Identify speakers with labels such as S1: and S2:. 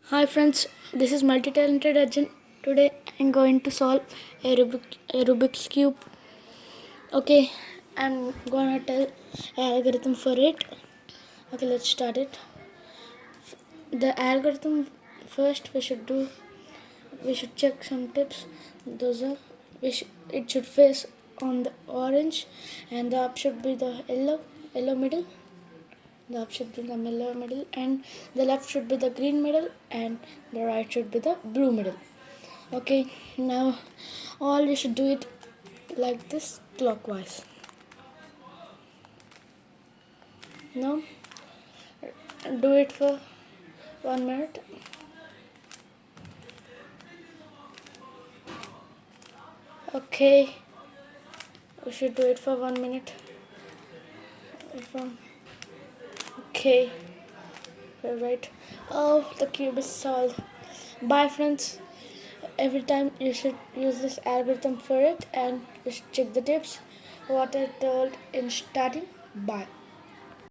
S1: Hi friends, this is multi-talented Arjun. Today I'm going to solve a Rubik's cube. Okay, I'm gonna tell algorithm for it. Okay, let's start it. The algorithm first we should check some tips. Those are it should face on the orange, and the up should be the yellow middle. The up should be the yellow middle, and the left should be the green middle, and the right should be the blue middle. Okay, now all you should do it like this clockwise. Now do it for 1 minute. Okay, we should do it for 1 minute. Okay, right. Oh, the cube is solved. Bye, friends. Every time you should use this algorithm for it, and you should check the tips what I told in starting. Bye.